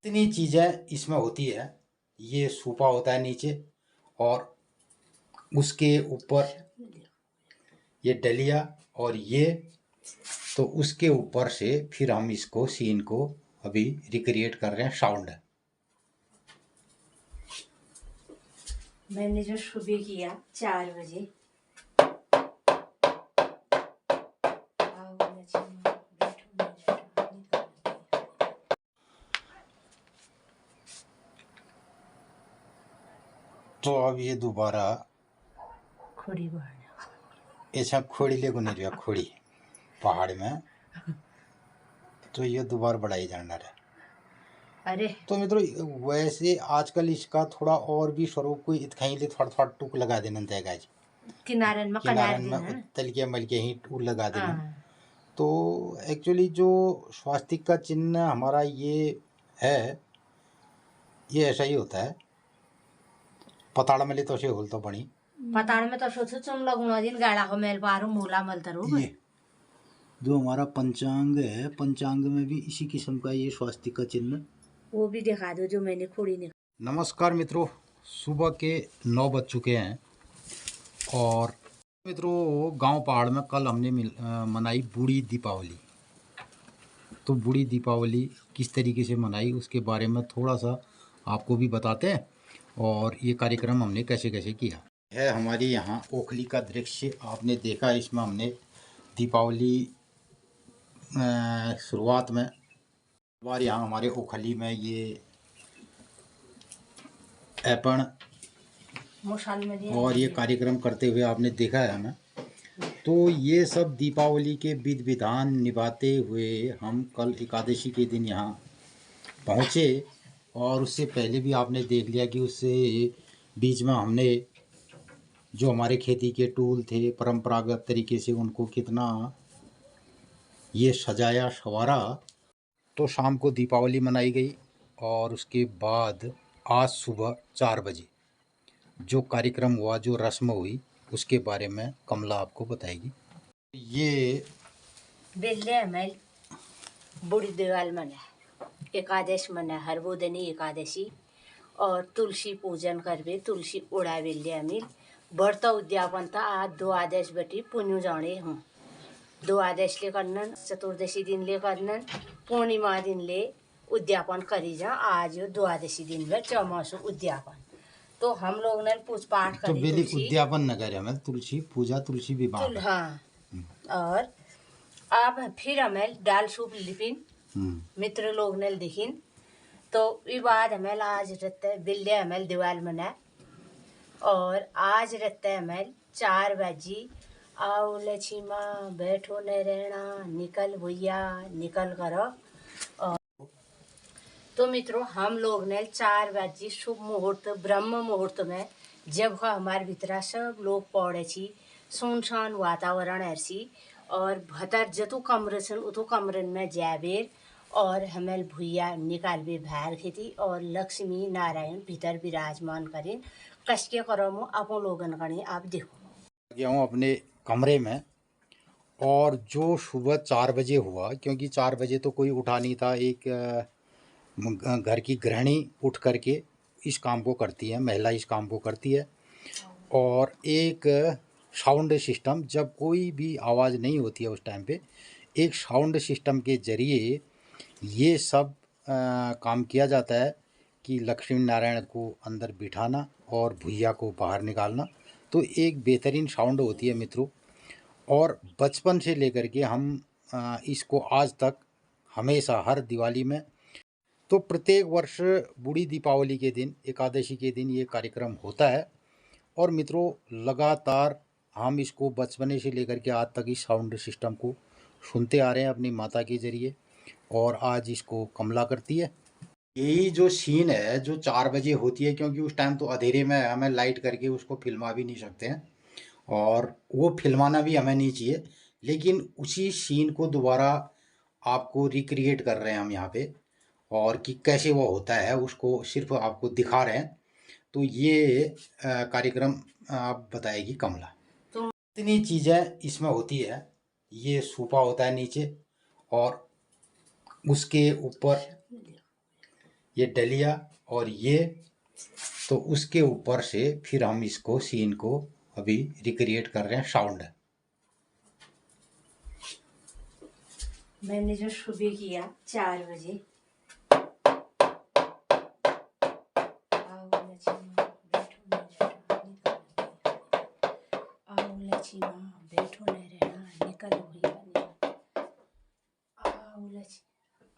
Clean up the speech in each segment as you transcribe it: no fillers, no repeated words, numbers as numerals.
इतनी चीज़ें इसमें होती है। ये सूपा होता है नीचे और उसके ऊपर ये डलिया और ये, तो उसके ऊपर से फिर हम इसको सीन को अभी रिक्रिएट कर रहे हैं साउंड। मैंने जो सुबह किया 4 बजे, तो अब ये दोबारा खोड़ी बढ़ ऐसा खोड़ी ले को नहीं रहा, खोड़ी पहाड़ में तो ये दोबारा बढ़ाई जाना है। अरे तो मित्रों वैसे आजकल इसका थोड़ा और भी स्वरूप कोई इतखाई ले थोड़ा थोड़ा टूक लगा देना जाएगा जी, किनारन में किनारन में तलके मलके ही टूक लगा देना। तो एक्चुअली जो स्वास्तिक का चिन्ह हमारा ये है, ये ऐसा ही होता है। पताड़ में ले तो से होल तो बनी पताड़ में तो सोचो चुन लगुना दिन गाड़ा को मेल पारू मोला मलतरू। ये जो हमारा पंचांग है, पंचांग में भी इसी किस्म का ये स्वास्तिक का चिन्ह, वो भी दिखा दो जो मैंने खोड़ी ने। नमस्कार मित्रों, सुबह के 9 बज चुके हैं और मित्रों गांव पहाड़ में कल हमने मनाई बूढ़ी दीपावली। तो बूढ़ी दीपावली किस तरीके से मनाई उसके बारे में थोड़ा सा आपको भी बताते हैं और ये कार्यक्रम हमने कैसे कैसे किया है। हमारी यहाँ ओखली का दृश्य आपने देखा, इसमें हमने दीपावली शुरुआत में बार यहाँ हमारे ओखली में ये ऐपण और ये कार्यक्रम करते हुए आपने देखा है हमें। तो ये सब दीपावली के विधि विधान निभाते हुए हम कल एकादशी के दिन यहाँ पहुँचे और उससे पहले भी आपने देख लिया कि उससे बीच में हमने जो हमारे खेती के टूल थे परंपरागत तरीके से उनको कितना ये सजाया संवारा। तो शाम को दीपावली मनाई गई और उसके बाद आज सुबह 4 बजे जो कार्यक्रम हुआ, जो रस्म हुई, उसके बारे में कमला आपको बताएगी। ये बेल्ले में बूढ़ी दीवाल मना एकादश मना हरबोदनी एकादशी और तुलसी पूजन करबे, तुलसी उड़ा बेल्ले अमिल व्रत उद्यापन था। आज 2 आदेश बेटी पुण्य जाने हूँ 2 आदेश ले करनन, चतुर्दशी दिन ले करनन, पूर्णिमा दिन ले उद्यापन करी जा। आज 2 आदेशी दिन में चौमासु उद्यापन। तो हम लोग ने पूछ पाठ तो करी बेली तुलसी उद्यापन न करे हमें तुलसी पूजा तुलसी विवाह। हाँ। और अब फिर हमें डाल सूप लिपिन मित्र लोग ने दिखिन। तो ये बाद हमें आज रहते बिल्ले हमें दीवाल मना और आज रहते हमें 4 बजे आओ लक्ष्मा बैठो न रहना, निकल भैया निकल करो। और तो मित्रों हम लोग ने 4 बजे शुभ मुहूर्त ब्रह्म मुहूर्त में जब हमारे भीतरा सब लोग पौड़े छी, सुनसान वातावरण ऐसी और भतर जतु कमरे छन उतो कमरन में जाबेर और हमें भुइया निकालबे बाहर खेती और लक्ष्मी नारायण भीतर विराजमान करें। कसके करो मो अपो लोगन करें। आप देखो गया हूँ अपने कमरे में और जो सुबह 4 बजे हुआ, क्योंकि 4 बजे तो कोई उठा नहीं था, एक घर की गृहिणी उठ करके इस काम को करती है, महिला इस काम को करती है। और एक साउंड सिस्टम, जब कोई भी आवाज़ नहीं होती है उस टाइम पे एक साउंड सिस्टम के ज़रिए ये सब काम किया जाता है कि लक्ष्मी नारायण को अंदर बिठाना और भुइया को बाहर निकालना। तो एक बेहतरीन साउंड होती है मित्रों। और बचपन से लेकर के हम इसको आज तक हमेशा हर दिवाली में, तो प्रत्येक वर्ष बूढ़ी दीपावली के दिन एकादशी के दिन ये कार्यक्रम होता है। और मित्रों लगातार हम इसको बचपने से लेकर के आज तक इस साउंड सिस्टम को सुनते आ रहे हैं अपनी माता के ज़रिए और आज इसको कमला करती है। यही जो सीन है जो 4 बजे होती है, क्योंकि उस टाइम तो अंधेरे में हमें लाइट करके उसको फिल्मा भी नहीं सकते हैं और वो फिल्माना भी हमें नहीं चाहिए, लेकिन उसी सीन को दोबारा आपको रिक्रिएट कर रहे हैं हम यहाँ पे और कि कैसे वो होता है उसको सिर्फ आपको दिखा रहे हैं। तो ये कार्यक्रम आप बताएगी कमला। तो इतनी चीज़ें इसमें होती है। ये सूपा होता है नीचे और उसके ऊपर ये डलिया और ये, तो उसके ऊपर से फिर हम इसको सीन को अभी रिक्रिएट कर रहे हैं साउंड। मैंने जो सुबह किया 4 बजे, आओ लक्ष्मी बैठो न रहना निकल, आओ लक्ष्मी बैठो न रहना निकल भैया निकल,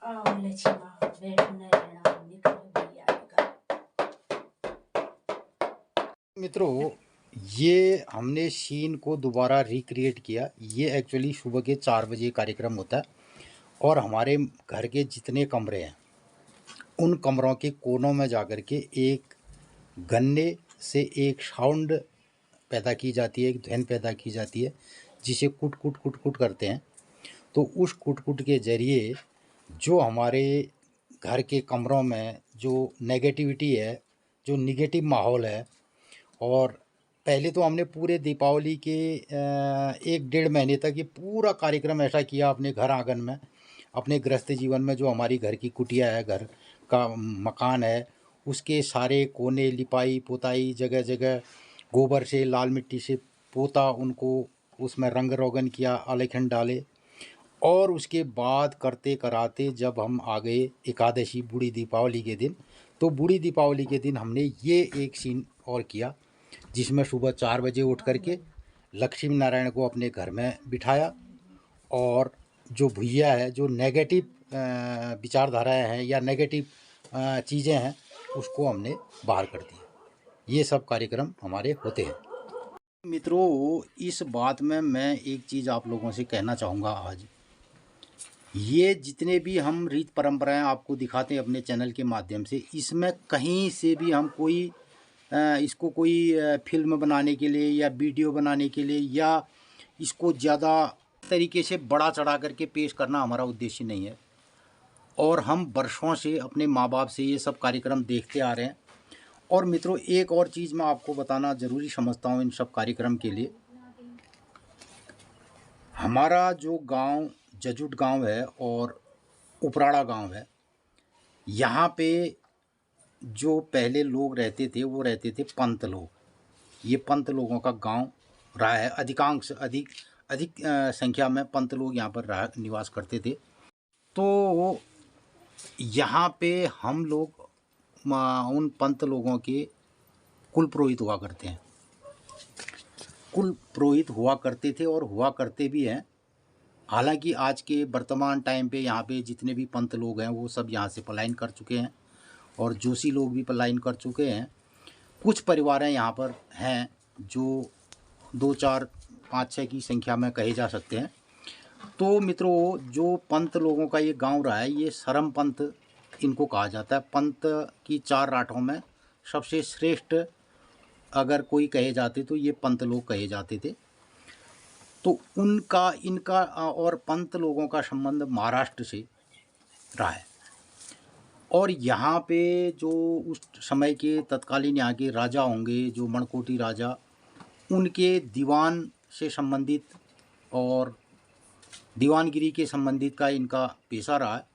आओ लक्ष्मी बैठो न रहना निकल भैया निकल। मित्रों, ये हमने सीन को दोबारा रिक्रिएट किया। ये एक्चुअली सुबह के 4 बजे कार्यक्रम होता है और हमारे घर के जितने कमरे हैं उन कमरों के कोनों में जाकर के एक गन्ने से एक साउंड पैदा की जाती है, एक ध्वनि पैदा की जाती है जिसे कुट कुट कुट कुट करते हैं। तो उस कुट कुट के ज़रिए जो हमारे घर के कमरों में जो नेगेटिविटी है, जो निगेटिव माहौल है, और पहले तो हमने पूरे दीपावली के 1-1.5 महीने तक ये पूरा कार्यक्रम ऐसा किया अपने घर आंगन में, अपने गृहस्थ जीवन में। जो हमारी घर की कुटिया है, घर का मकान है, उसके सारे कोने लिपाई पोताई, जगह जगह गोबर से, लाल मिट्टी से पोता, उनको उसमें रंग रोगन किया, आलेखन डाले। और उसके बाद करते कराते जब हम आ गए एकादशी बूढ़ी दीपावली के दिन, तो बूढ़ी दीपावली के दिन हमने ये एक सीन और किया जिसमें सुबह 4 बजे उठ करके लक्ष्मी नारायण को अपने घर में बिठाया और जो भैया है, जो नेगेटिव विचारधाराएं हैं या नेगेटिव चीज़ें हैं, उसको हमने बाहर कर दिया। ये सब कार्यक्रम हमारे होते हैं। मित्रों, इस बात में मैं एक चीज़ आप लोगों से कहना चाहूँगा आज, ये जितने भी हम रीत परंपराएं आपको दिखाते हैं अपने चैनल के माध्यम से, इसमें कहीं से भी हम कोई इसको कोई फिल्म बनाने के लिए या वीडियो बनाने के लिए या इसको ज़्यादा तरीके से बड़ा चढ़ा करके पेश करना हमारा उद्देश्य नहीं है। और हम वर्षों से अपने माँ बाप से ये सब कार्यक्रम देखते आ रहे हैं। और मित्रों, एक और चीज़ मैं आपको बताना ज़रूरी समझता हूँ इन सब कार्यक्रम के लिए। हमारा जो गांव जजुट गांव है और उपराड़ा गांव है, यहाँ पे जो पहले लोग रहते थे वो रहते थे पंत लोग। ये पंत लोगों का गांव रहा है। अधिक संख्या में पंत लोग यहाँ पर निवास करते थे। तो यहाँ पे हम लोग उन पंत लोगों के कुल पुरोहित हुआ करते हैं, कुल पुरोहित हुआ करते थे और हुआ करते भी हैं। हालांकि आज के वर्तमान टाइम पे यहाँ पे जितने भी पंत लोग हैं वो सब यहाँ से पलायन कर चुके हैं और जोशी लोग भी पलायन कर चुके हैं। कुछ परिवारें यहाँ पर हैं जो 2, 4, 5, 6 की संख्या में कहे जा सकते हैं। तो मित्रों, जो पंत लोगों का ये गांव रहा है, ये सरम पंत इनको कहा जाता है। पंत की 4 राठों में सबसे श्रेष्ठ अगर कोई कहे जाते तो ये पंत लोग कहे जाते थे। तो उनका इनका और पंत लोगों का संबंध महाराष्ट्र से रहा है। और यहाँ पे जो उस समय के तत्कालीन यहाँ के राजा होंगे, जो मणकोटी राजा, उनके दीवान से संबंधित और दीवानगिरी के संबंधित का इनका पेशा रहा है।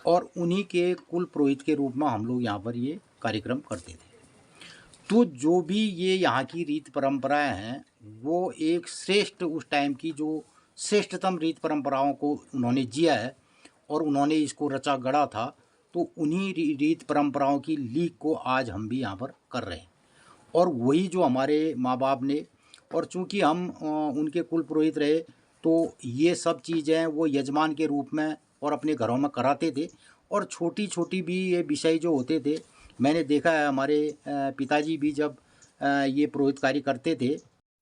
और उन्हीं के कुल पुरोहित के रूप में हम लोग यहाँ पर ये कार्यक्रम करते थे। तो जो भी ये यहाँ की रीत परंपराएं हैं, वो एक श्रेष्ठ, उस टाइम की जो श्रेष्ठतम रीत परंपराओं को उन्होंने जिया है और उन्होंने इसको रचा गढ़ा था। तो उन्हीं रीत परंपराओं की लीक को आज हम भी यहाँ पर कर रहे हैं। और वही जो हमारे माँ बाप ने, और चूँकि हम उनके कुल पुरोहित रहे, तो ये सब चीज़ें वो यजमान के रूप में और अपने घरों में कराते थे। और छोटी छोटी भी ये विषय जो होते थे, मैंने देखा है हमारे पिताजी भी जब ये पुरोहित कार्य करते थे,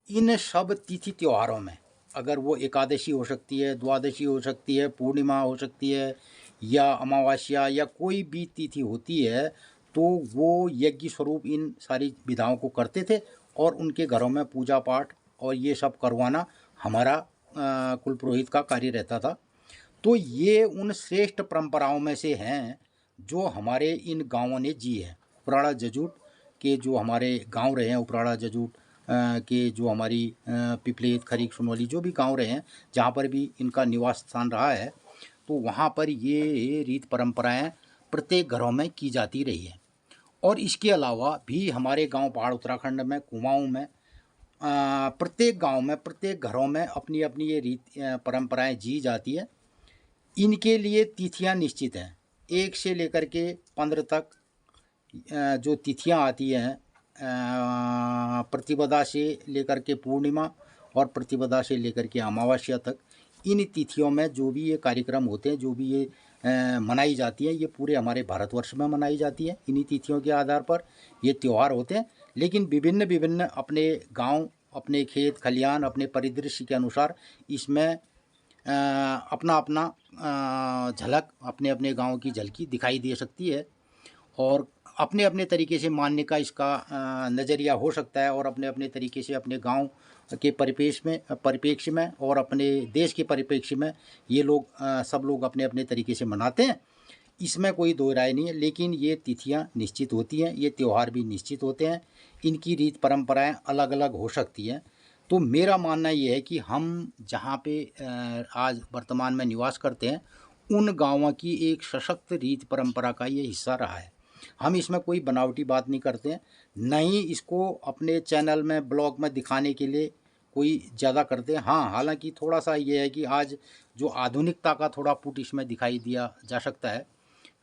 इन सब तिथि त्योहारों में, अगर वो एकादशी हो सकती है, द्वादशी हो सकती है, पूर्णिमा हो सकती है, या अमावस्या, या कोई भी तिथि होती है, तो वो यज्ञ स्वरूप इन सारी विधाओं को करते थे और उनके घरों में पूजा पाठ और ये सब करवाना हमारा कुल पुरोहित का कार्य रहता था। तो ये उन श्रेष्ठ परंपराओं में से हैं जो हमारे इन गांवों ने जी है। उपराड़ा जजूट के जो हमारे गांव रहे हैं, उपराड़ा जजूट के जो हमारी पिपलेत, खरीक, सुनौली, जो भी गांव रहे हैं जहाँ पर भी इनका निवास स्थान रहा है, तो वहाँ पर ये रीत परंपराएं प्रत्येक घरों में की जाती रही है। और इसके अलावा भी हमारे गांव पहाड़ उत्तराखंड में, कुमाऊं में, प्रत्येक गांव में, प्रत्येक घरों में अपनी अपनी ये रीत परंपराएं जी जाती है। इनके लिए तिथियां निश्चित हैं, 1 से लेकर के 15 तक जो तिथियां आती हैं, प्रतिपदा से लेकर के पूर्णिमा और प्रतिपदा से लेकर के अमावस्या तक, इन तिथियों में जो भी ये कार्यक्रम होते हैं, जो भी ये मनाई जाती है, ये पूरे हमारे भारतवर्ष में मनाई जाती है। इन्हीं तिथियों के आधार पर ये त्यौहार होते हैं, लेकिन विभिन्न विभिन्न अपने गांव, अपने खेत खलिहान, अपने परिदृश्य के अनुसार इसमें अपना अपना झलक, अपने अपने गांव की झलकी दिखाई दे सकती है। और अपने अपने तरीके से मानने का इसका नज़रिया हो सकता है, और अपने अपने तरीके से अपने गांव के परिप्रेक्ष्य में और अपने देश के परिप्रेक्ष्य में ये लोग सब लोग अपने अपने तरीके से मनाते हैं। इसमें कोई दो राय नहीं है, लेकिन ये तिथियां निश्चित होती हैं, ये त्यौहार भी निश्चित होते हैं, इनकी रीत परंपराएं अलग अलग हो सकती हैं। तो मेरा मानना ये है कि हम जहाँ पे आज वर्तमान में निवास करते हैं, उन गाँवों की एक सशक्त रीत परंपरा का ये हिस्सा रहा है। हम इसमें कोई बनावटी बात नहीं करते हैं, न ही इसको अपने चैनल में, ब्लॉग में दिखाने के लिए कोई ज़्यादा करते हैं। हाँ, हालांकि थोड़ा सा ये है कि आज जो आधुनिकता का थोड़ा पुट इसमें दिखाई दिया जा सकता है।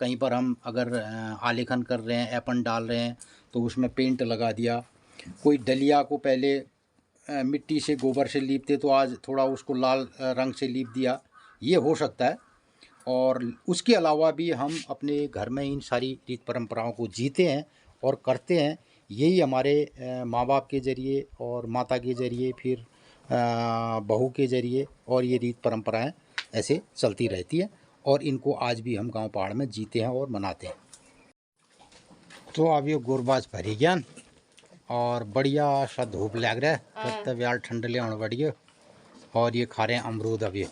कहीं पर हम अगर आलेखन कर रहे हैं, एपन डाल रहे हैं, तो उसमें पेंट लगा दिया। कोई डलिया को पहले मिट्टी से, गोबर से लीपते, तो आज थोड़ा उसको लाल रंग से लीप दिया, ये हो सकता है। और उसके अलावा भी हम अपने घर में इन सारी रीत परंपराओं को जीते हैं और करते हैं। यही हमारे माँ बाप के ज़रिए और माता के ज़रिए, फिर बहू के ज़रिए, और ये रीत परंपराएं ऐसे चलती रहती है, और इनको आज भी हम गांव पहाड़ में जीते हैं और मनाते हैं। तो अब ये गुरबाज भरी ज्ञान और बढ़िया सा धूप लग रहा है, तब यार ठंड ले आने बढ़िया। और ये खा रहे हैं अमरूद। अब ये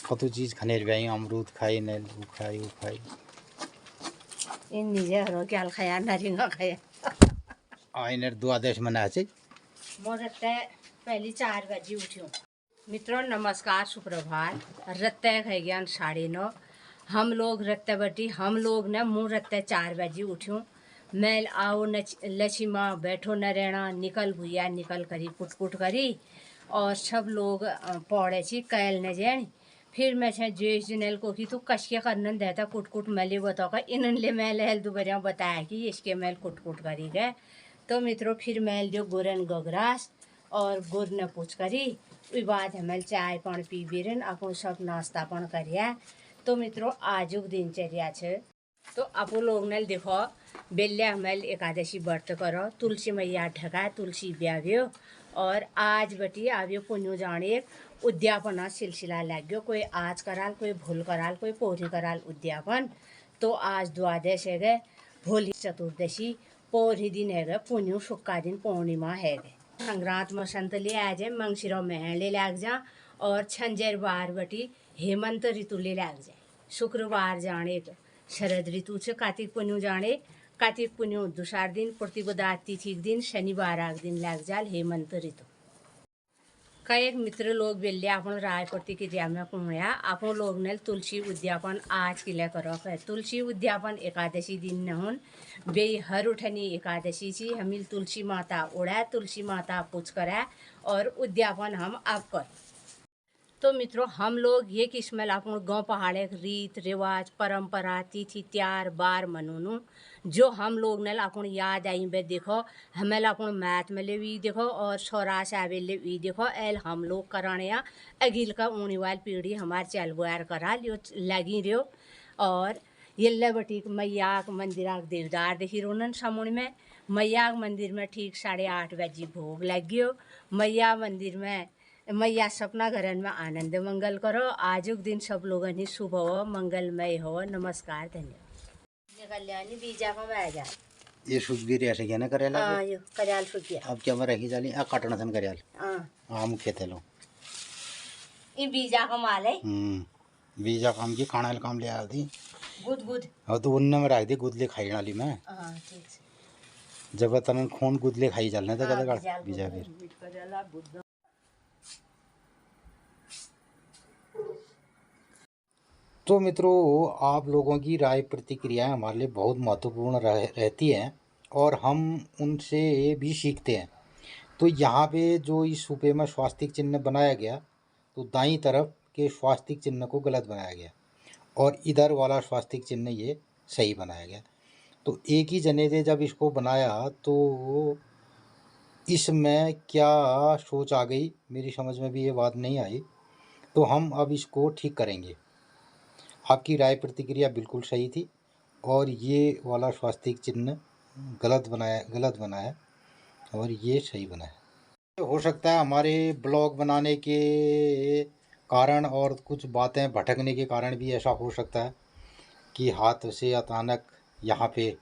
कतो चीज़ खाने रही, अमरूद खाई, नींबू खाई, वो खाई, इन निजे हरो क्या खाया, नारिंगा खाया। इन्हें द्वादश मना चाहिए। मोरते पहली 4 बजे उठ्यूँ। मित्रों नमस्कार, सुप्रभात। रत्ते है ज्ञान 9:30। हम लोग रत्ते बटी, हम लोग ने मुँह रत्ते 4 बजे उठ्यूँ। मैल आओ लक्ष्मा बैठो न रहना, निकल भुया निकल करी पुट करी, और सब लोग पौड़े छी कैल न जैन। फिर मैं छे जेस जिनेल को कि तू कशके करन देता कुट मैले बताओ का, इनले मैल हेल दोबारा बताया कि इसके मैल कुट करी गए। तो मित्रों फिर मैल जो गुरन गगरास और गुर न पूछ करी, उसके बाद हमें चाय पान पी बेरन, अपन सब नाश्ता पान करिया। तो मित्रों आजुक दिनचर्या छे, तो आपो लोग ने देखो बेल्ले हमें एकादशी व्रत करो, तुलसी मैया ढका, तुलसी ब्याव्यो, और आज बटी आव्यो पुण्यो जाने उद्यापन सिलसिला लग गयो। कोई आज कराल, कोई भूल कराल, कोई पोरी कराल उद्यापन। तो आज द्वादश है गए, भोली चतुर्दशी, पोरी दिन है गए पुण्यो, शुक्का दिन पूर्णिमा है गए। संक्रांत में संत ले आ जाए, मंगशिरों में ले लग जा, और छंजेर बार बटी हेमंत ऋतु ले लग जाए। शुक्रवार जाने शरद ऋतु से कार्तिक पुण्यो जाने, कार्तिक पुण्यो दूसरा दिन, प्रतिपदा तिथि दिन, शनिवार आग दिन लग जाल हेमंत ऋतु। कई मित्र लोग बेल्ले अपन राय प्रतिक्रिया में कुमया, अपन लोग ने तुलसी उद्यापन आज के लिए करो है। तुलसी उद्यापन एकादशी दिन न होन, बे हर उठनी एकादशी ची हमिल तुलसी माता उड़ा, तुलसी माता पूछ करा, और उद्यापन हम आप कर। तो मित्रों हम लोग ये किस्म अपन गाँव पहाड़े रीत रिवाज परंपरा तिथि त्यार बार मनोनु, जो हम लोग ने अपन याद आई बे देखो, हमें अपन मैथ में ले भी देखो, और सौराश आवे ले भी देखो, एल हम लोग कराने या अगिल का ऊनी वाली पीढ़ी हमारे चल बुआर करा लियो लगी रहो। और ये बटी मैया मंदिर देवदार देखी रोनन समुन में, मैया मंदिर में ठीक 8:30 बजे भोग लग गयो। मैया मंदिर में मैया सपना घरन में आनंद मंगल करो। आजुक दिन सब लोगों ही शुभ हो, मंगलमय हो। नमस्कार, धन्यवाद। कल्याणी बीजा को आ जा, ये सुखबीर ऐसे क्या ना करेला। हां यो करयाल सुख गया। अब क्या मैं रखी जाली आ काटना सन करेल। हां मुख्य थे लो ई बीजा को माल है। बीजा काम की खाना काम ले आ दी गुद और तो उन्ने में रख दी गुद ले खाई वाली में। हां ठीक है। जब तन खून गुदले खाई जालने तक हाँ, कदा बीजा फिर तो मित्रों, आप लोगों की राय प्रतिक्रियाएं हमारे लिए बहुत महत्वपूर्ण रहती हैं और हम उनसे भी सीखते हैं। तो यहाँ पे जो इस सूपे में स्वास्तिक चिन्ह बनाया गया, तो दाईं तरफ के स्वास्तिक चिन्ह को गलत बनाया गया और इधर वाला स्वास्तिक चिन्ह ये सही बनाया गया। तो एक ही जने ने जब इसको बनाया तो इसमें क्या सोच आ गई, मेरी समझ में भी ये बात नहीं आई। तो हम अब इसको ठीक करेंगे। आपकी राय प्रतिक्रिया बिल्कुल सही थी और ये वाला स्वास्तिक चिन्ह गलत बनाया और ये सही बनाया। हो सकता है हमारे ब्लॉग बनाने के कारण और कुछ बातें भटकने के कारण भी ऐसा हो सकता है कि हाथ से अचानक यहाँ पे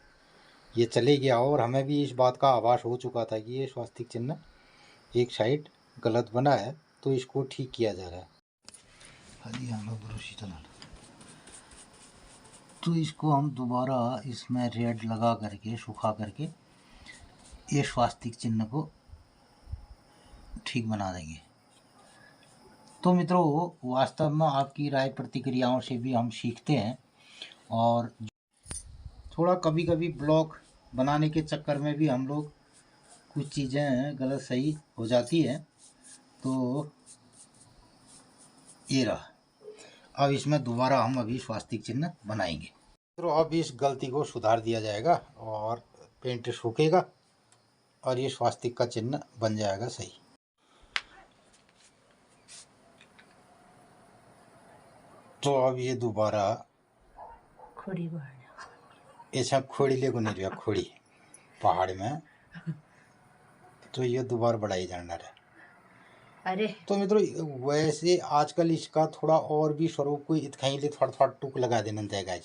ये चले गया और हमें भी इस बात का आभास हो चुका था कि ये स्वास्तिक चिन्ह एक साइड गलत बना है, तो इसको ठीक किया जा रहा है। तो इसको हम दोबारा इसमें रेड लगा करके सुखा करके ये स्वास्तिक चिन्ह को ठीक बना देंगे। तो मित्रों, वास्तव में आपकी राय प्रतिक्रियाओं से भी हम सीखते हैं और थोड़ा कभी कभी ब्लॉग बनाने के चक्कर में भी हम लोग कुछ चीज़ें गलत सही हो जाती हैं। तो ये रहा, अब इसमें दोबारा हम अभी स्वास्तिक चिन्ह बनाएंगे। तो अब इस गलती को सुधार दिया जाएगा और पेंट सूखेगा और ये स्वास्तिक का चिन्ह बन जाएगा सही। तो अब ये दोबारा खोड़ी ऐसा खोड़ी ले को नहीं रहा, खोड़ी पहाड़ में, तो ये दोबारा बढ़ाई जाना है। अरे तो मित्रों, वैसे आजकल इसका थोड़ा और भी स्वरूप कोई इतखाई ले थोड़ा थोड़ा टूक लगा देना तय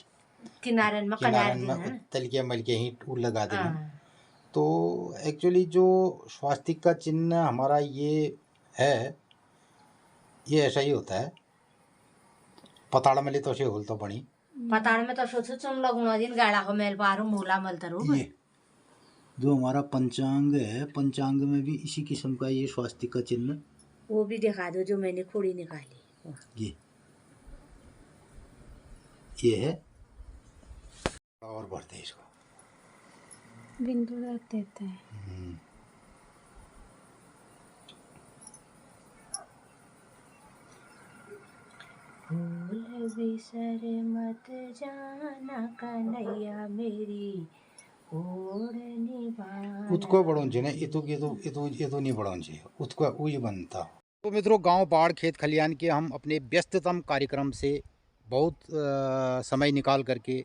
किनारन में तलके मलके ही टूक लगा देना। तो एक्चुअली जो स्वास्तिक का चिन्ह हमारा ये है, ये ऐसा ही होता है। पताड़ में ले तो से होल तो बनी पताड़ में तो सोचो चुन लगुना दिन गाड़ा को मेल पारो मूला मलतरू। ये जो हमारा पंचांग है, पंचांग में भी इसी किस्म का ये स्वास्तिक का चिन्ह, वो भी दिखा दो जो मैंने खोड़ी निकाली। ये है और बढ़ते इसको बिंदु रख देते हैं। भूल बिसर मत जाना कन्हैया मेरी ओढ़नी बाना। उसको बढ़ों चाहिए ना, इतो नहीं बढ़ों चाहिए, उसको वही बनता। तो मित्रों, गांव बाढ़ खेत खलियान के हम अपने व्यस्ततम कार्यक्रम से बहुत समय निकाल करके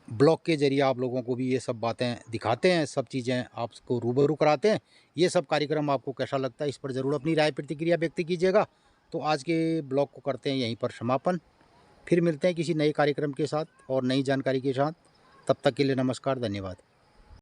ब्लॉग के जरिए आप लोगों को भी ये सब बातें दिखाते हैं, सब चीज़ें आपको रूबरू कराते हैं। ये सब कार्यक्रम आपको कैसा लगता है, इस पर ज़रूर अपनी राय प्रतिक्रिया व्यक्त कीजिएगा। तो आज के ब्लॉग को करते हैं यहीं पर समापन। फिर मिलते हैं किसी नए कार्यक्रम के साथ और नई जानकारी के साथ। तब तक के लिए नमस्कार, धन्यवाद।